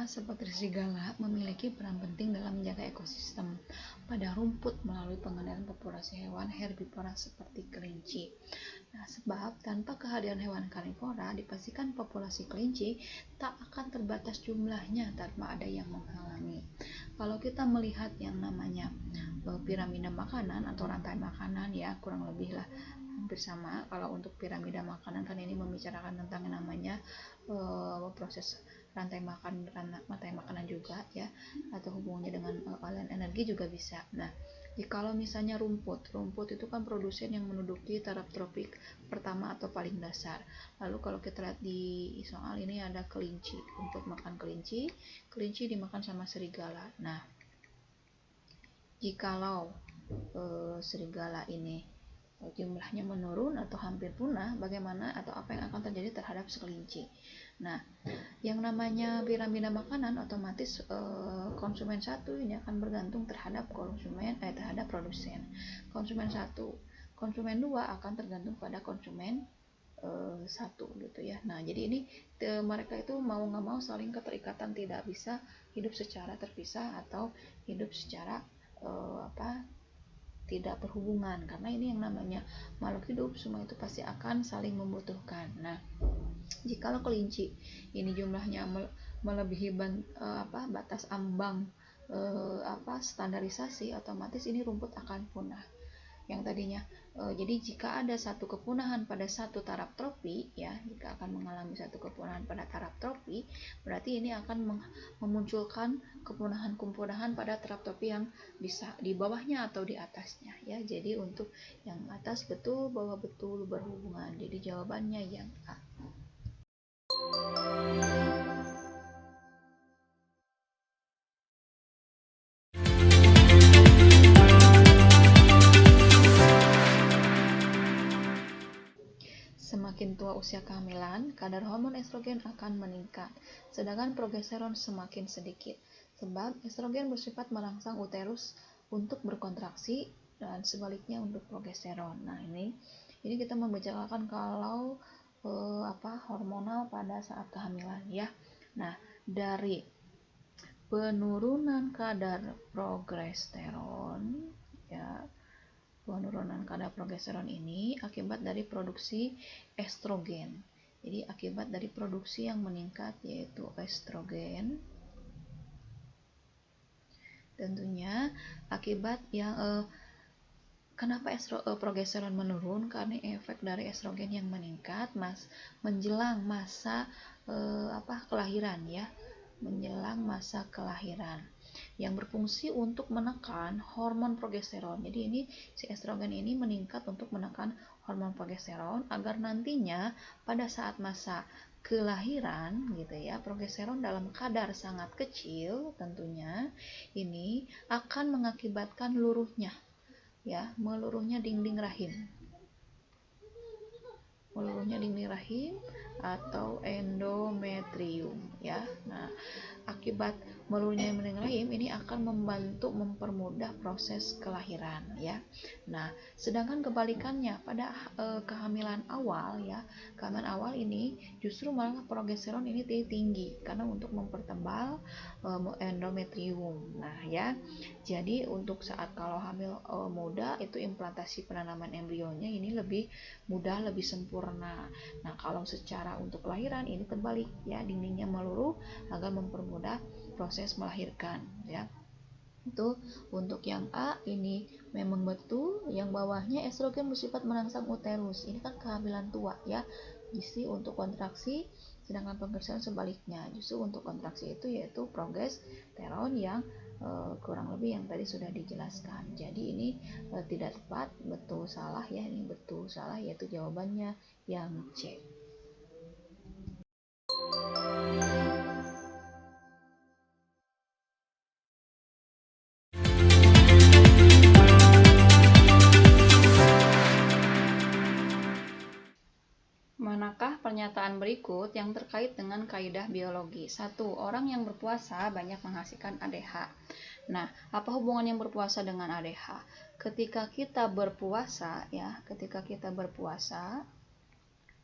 seperti serigala memiliki peran penting dalam menjaga ekosistem pada rumput melalui pengendalian populasi hewan herbivora seperti kelinci. Nah, sebab tanpa kehadiran hewan karnivora, dipastikan populasi kelinci tak akan terbatas jumlahnya tanpa ada yang menghalangi. Kalau kita melihat yang namanya piramida makanan atau rantai makanan, ya kurang lebih lah hampir sama. Kalau untuk piramida makanan kan ini membicarakan tentang yang namanya proses rantai makanan juga ya, atau hubungannya dengan aliran energi juga bisa. Nah, kalau misalnya rumput itu kan produsen yang menduduki taraf tropik pertama atau paling dasar. Lalu kalau kita lihat di soal ini ada kelinci, untuk makan kelinci dimakan sama serigala. Nah, jikalau serigala ini jumlahnya menurun atau hampir punah, bagaimana atau apa yang akan terjadi terhadap kelinci? Nah, yang namanya piramida makanan otomatis konsumen satu ini akan bergantung terhadap terhadap produsen. Konsumen satu, konsumen dua akan tergantung pada konsumen satu gitu ya. Nah, jadi ini mereka itu mau nggak mau saling keterikatan, tidak bisa hidup secara terpisah atau hidup secara tidak berhubungan, karena ini yang namanya makhluk hidup semua itu pasti akan saling membutuhkan. Nah, jikalau kelinci ini jumlahnya melebihi batas ambang standarisasi, otomatis ini rumput akan punah. Yang tadinya jadi jika ada satu kepunahan pada satu taraf tropi ya, jika akan mengalami satu kepunahan pada taraf tropi, berarti ini akan memunculkan kepunahan pada taraf tropi yang bisa di bawahnya atau di atasnya ya. Jadi untuk yang atas betul, bawah betul berhubungan. Jadi jawabannya yang A. Semakin tua usia kehamilan, kadar hormon estrogen akan meningkat, sedangkan progesteron semakin sedikit. Sebab estrogen bersifat merangsang uterus untuk berkontraksi dan sebaliknya untuk progesteron. Nah, ini kita membicarakan kalau hormonal pada saat kehamilan ya. Nah, dari penurunan kadar progesteron ya, penurunan kadar progesteron ini akibat dari produksi estrogen. Jadi akibat dari produksi yang meningkat yaitu estrogen. Tentunya akibat yang kenapa progesteron menurun, karena efek dari estrogen yang meningkat menjelang masa kelahiran ya, menjelang masa kelahiran, yang berfungsi untuk menekan hormon progesteron. Jadi ini si estrogen ini meningkat untuk menekan hormon progesteron agar nantinya pada saat masa kelahiran gitu ya, progesteron dalam kadar sangat kecil tentunya ini akan mengakibatkan meluruhnya dinding rahim atau endometrium ya. Nah, akibat meluruhnya dinding rahim ini akan membantu mempermudah proses kelahiran ya. Nah, sedangkan kebalikannya pada kehamilan awal ya, kehamilan awal ini justru malah progesteron ini tinggi karena untuk mempertebal endometrium. Nah ya, jadi untuk saat kalau hamil muda itu implantasi penanaman embrionya ini lebih mudah, lebih sempurna. Nah, kalau secara untuk kelahiran ini terbalik ya, dindingnya meluruh agar mempermudah proses melahirkan ya. Itu untuk yang A ini memang betul, yang bawahnya estrogen bersifat merangsang uterus. Ini kan kehamilan tua ya. Justru untuk kontraksi, sedangkan progesteron sebaliknya. Justru untuk kontraksi itu yaitu progesteron yang kurang lebih yang tadi sudah dijelaskan. Jadi ini tidak tepat, betul salah ya. Ini betul salah, yaitu jawabannya yang C. Manakah pernyataan berikut yang terkait dengan kaidah biologi? 1. Orang yang berpuasa banyak menghasilkan ADH. Nah, apa hubungan yang berpuasa dengan ADH? Ketika kita berpuasa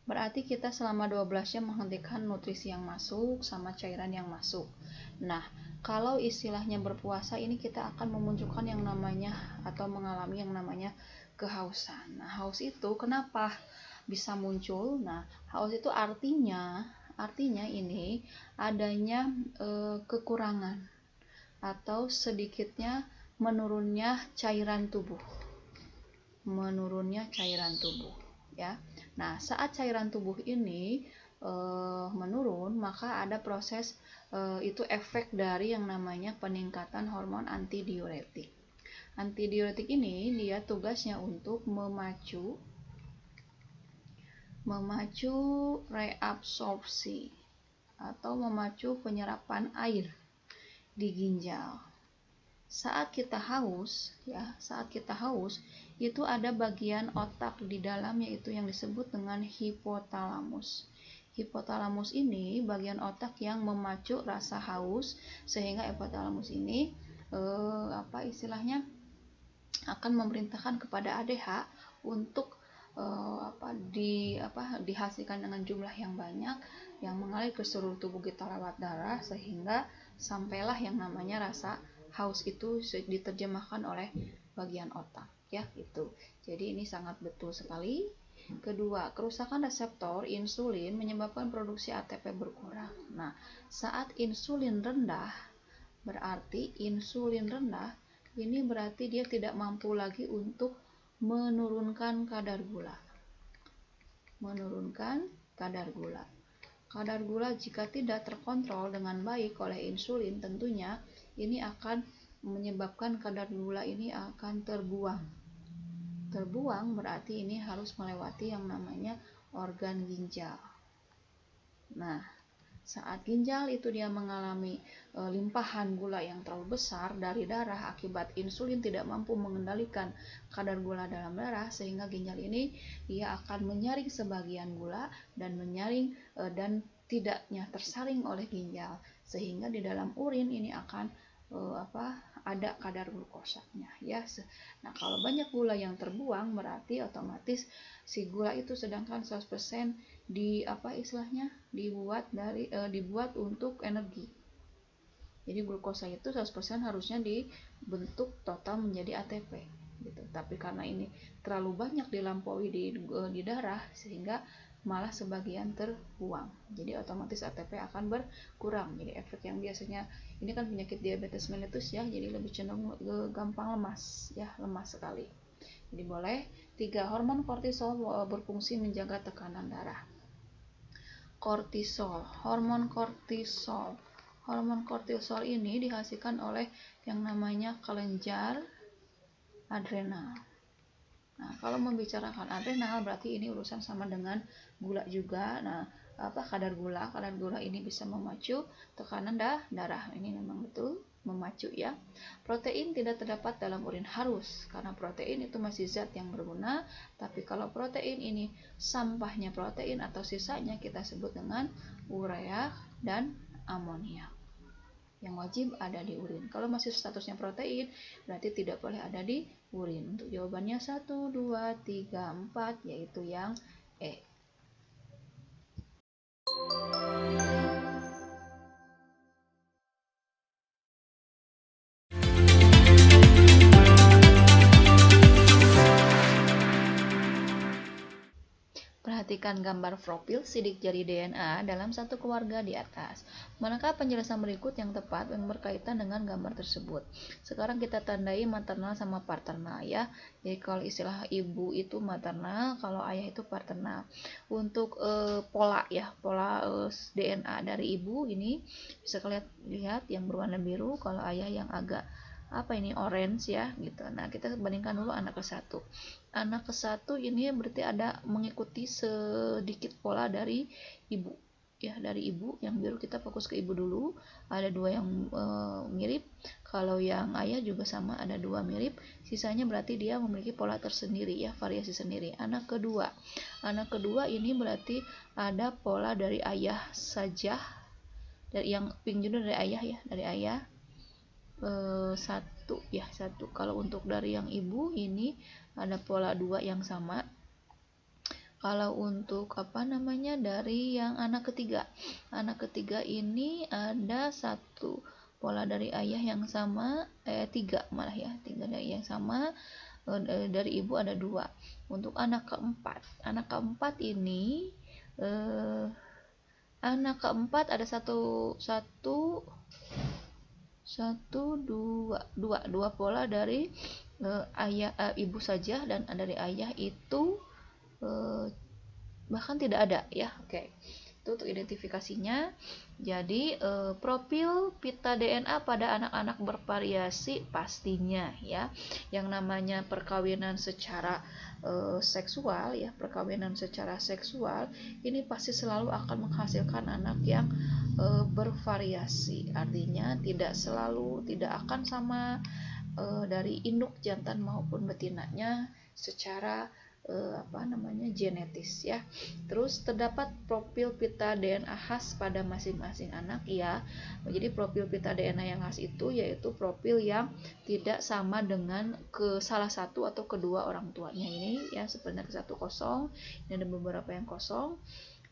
Berarti kita selama 12 jam menghentikan nutrisi yang masuk sama cairan yang masuk. Nah, kalau istilahnya berpuasa ini kita akan memunculkan yang namanya atau mengalami yang namanya kehausan. Nah, haus itu kenapa bisa muncul? Nah, haus itu artinya ini adanya kekurangan atau sedikitnya menurunnya cairan tubuh. Ya. Nah, saat cairan tubuh ini menurun, maka ada proses itu efek dari yang namanya peningkatan hormon antidiuretik. Antidiuretik ini dia tugasnya untuk memacu reabsorpsi atau memacu penyerapan air di ginjal. Saat kita haus, itu ada bagian otak di dalam yaitu yang disebut dengan hipotalamus. Hipotalamus ini bagian otak yang memacu rasa haus sehingga hipotalamus ini akan memerintahkan kepada ADH untuk dihasilkan dengan jumlah yang banyak yang mengalir ke seluruh tubuh kita lewat darah sehingga sampailah yang namanya rasa haus itu diterjemahkan oleh bagian otak ya itu. Jadi ini sangat betul sekali. Kedua, kerusakan reseptor insulin menyebabkan produksi ATP berkurang. Nah, saat insulin rendah ini berarti dia tidak mampu lagi untuk menurunkan kadar gula. Kadar gula jika tidak terkontrol dengan baik oleh insulin, tentunya ini akan menyebabkan kadar gula ini akan terbuang. Berarti ini harus melewati yang namanya organ ginjal. Nah, saat ginjal itu dia mengalami limpahan gula yang terlalu besar dari darah akibat insulin tidak mampu mengendalikan kadar gula dalam darah, sehingga ginjal ini dia akan menyaring sebagian gula dan dan tidaknya tersaring oleh ginjal, sehingga di dalam urin ini akan ada kadar glukosanya ya. Nah, kalau banyak gula yang terbuang berarti otomatis si gula itu sedangkan 100% dibuat untuk energi. Jadi glukosa itu 100% harusnya dibentuk total menjadi ATP gitu. Tapi karena ini terlalu banyak dilampaui di darah sehingga malah sebagian terbuang. Jadi otomatis ATP akan berkurang. Jadi efek yang biasanya ini kan penyakit diabetes mellitus ya, jadi lebih cenderung gampang lemas sekali. Jadi boleh 3 hormon kortisol berfungsi menjaga tekanan darah. Hormon kortisol ini dihasilkan oleh yang namanya kelenjar adrenal. Nah, kalau membicarakan adrenal berarti ini urusan sama dengan gula juga. Nah, kadar gula ini bisa memacu tekanan darah. Ini memang betul memacu ya. Protein tidak terdapat dalam urin harus karena protein itu masih zat yang berguna, tapi kalau protein ini sampahnya protein atau sisanya kita sebut dengan urea dan amonia yang wajib ada di urin. Kalau masih statusnya protein berarti tidak boleh ada di urin. Untuk jawabannya 1, 2, 3, 4 yaitu yang E. Perhatikan gambar profil sidik jari DNA dalam satu keluarga di atas. Manakah penjelasan berikut yang tepat yang berkaitan dengan gambar tersebut? Sekarang kita tandai maternal sama paternal ya. Jadi kalau istilah ibu itu maternal, kalau ayah itu paternal. Untuk pola DNA dari ibu ini bisa kalian lihat yang berwarna biru, kalau ayah yang agak orange ya gitu. Nah, kita bandingkan dulu anak ke-1. Anak ke-1 ini berarti ada mengikuti sedikit pola dari ibu ya, dari ibu. Yang biru kita fokus ke ibu dulu, ada 2 yang mirip. Kalau yang ayah juga sama, ada 2 mirip. Sisanya berarti dia memiliki pola tersendiri ya, variasi sendiri. Anak kedua ini berarti ada pola dari ayah saja, dari yang pink juga dari ayah ya, dari ayah. 1. Kalau untuk dari yang ibu ini ada pola 2 yang sama. Kalau untuk dari yang anak ketiga ini ada satu pola dari ayah yang sama, tiga malah ya, tiga dari ayah yang sama, dari ibu ada dua. Untuk anak keempat ini anak keempat ada dua pola dari ibu saja, dan dari ayah itu bahkan tidak ada ya. Oke. Itu untuk identifikasinya. Jadi profil pita DNA pada anak-anak bervariasi pastinya ya. Yang namanya perkawinan secara seksual ya, perkawinan secara seksual ini pasti selalu akan menghasilkan anak yang bervariasi. Artinya tidak akan sama dari induk jantan maupun betinanya secara genetis ya. Terus terdapat profil pita DNA khas pada masing-masing anak ya. Jadi profil pita DNA yang khas itu yaitu profil yang tidak sama dengan ke salah satu atau kedua orang tuanya ini ya, sebenarnya ke satu kosong, ini ada beberapa yang kosong,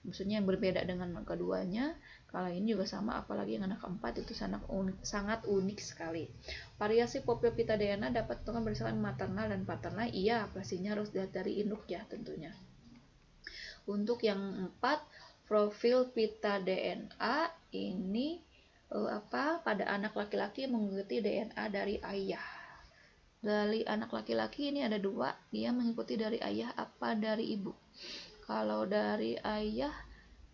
maksudnya yang berbeda dengan keduanya. Kalau ini juga sama, apalagi yang anak keempat itu sangat unik sekali. Variasi profil pita DNA dapat ditentukan berdasarkan maternal dan paternal. Iya, pastinya harus dilihat dari induk ya tentunya. Untuk yang 4, profil pita DNA ini pada anak laki-laki mengikuti DNA dari ayah. Dari anak laki-laki ini ada 2, dia mengikuti dari ayah apa dari ibu. Kalau dari ayah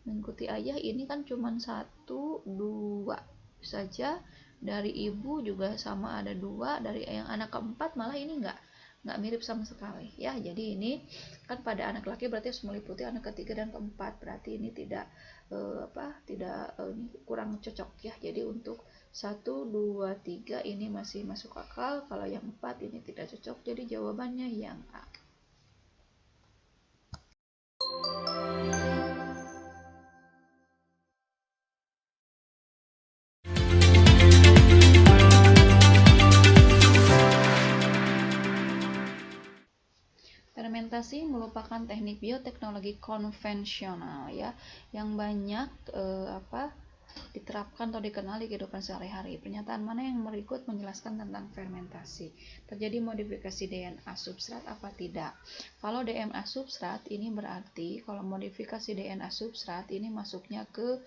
mengikuti ayah ini kan cuma 1, 2 saja. Dari ibu juga sama ada 2. Dari yang anak keempat malah ini enggak mirip sama sekali ya. Jadi ini kan pada anak laki berarti harus meliputi anak ketiga dan keempat, berarti ini tidak kurang cocok ya. Jadi untuk 1, 2, 3 ini masih masuk akal. Kalau yang 4 ini tidak cocok, jadi jawabannya yang A. Fermentasi merupakan teknik bioteknologi konvensional ya, yang banyak diterapkan atau dikenal di kehidupan sehari-hari. Pernyataan mana yang berikut menjelaskan tentang fermentasi? Terjadi modifikasi DNA substrat apa tidak? Kalau DNA substrat ini berarti kalau modifikasi DNA substrat ini masuknya ke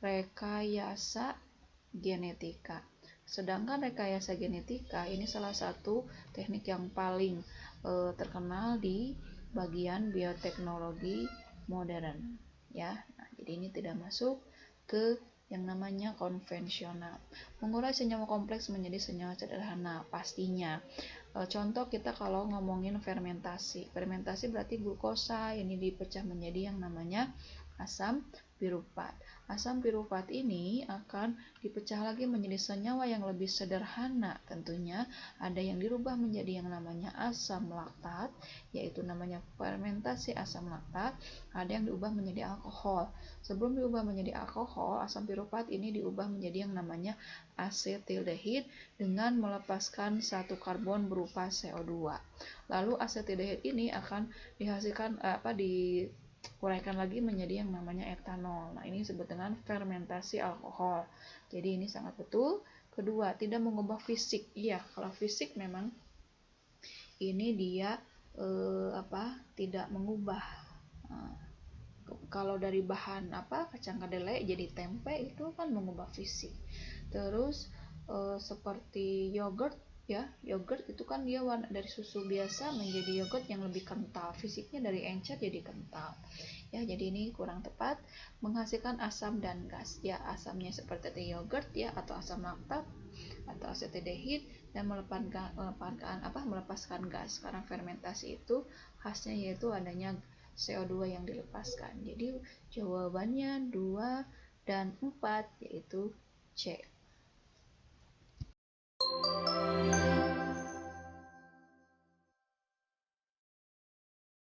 rekayasa genetika. Sedangkan rekayasa genetika ini salah satu teknik yang paling terkenal di bagian bioteknologi modern ya. Nah, jadi ini tidak masuk ke yang namanya konvensional. Mengurai senyawa kompleks menjadi senyawa sederhana pastinya. Contoh kita kalau ngomongin fermentasi berarti glukosa ini dipecah menjadi yang namanya asam pirufat. Asam pirufat ini akan dipecah lagi menjadi senyawa yang lebih sederhana. Tentunya ada yang dirubah menjadi yang namanya asam laktat, yaitu namanya fermentasi asam laktat. Ada yang diubah menjadi alkohol. Sebelum diubah menjadi alkohol, asam pirufat ini diubah menjadi yang namanya asetildehid dengan melepaskan satu karbon berupa CO2. Lalu asetildehid ini akan dihasilkan uraikan lagi menjadi yang namanya etanol. Nah, ini disebut dengan fermentasi alkohol. Jadi ini sangat betul. Kedua, tidak mengubah fisik. Iya, kalau fisik memang ini dia tidak mengubah. Kalau dari bahan kacang kedelai jadi tempe itu kan mengubah fisik. Terus seperti yogurt ya, yogurt itu kan dia warna dari susu biasa menjadi yogurt yang lebih kental, fisiknya dari encer jadi kental ya. Jadi ini kurang tepat. Menghasilkan asam dan gas ya, asamnya seperti yogurt ya, atau asam laktat atau asetildehid, dan melepaskan gas. Karena fermentasi itu khasnya yaitu adanya CO2 yang dilepaskan. Jadi jawabannya 2 dan 4 yaitu C.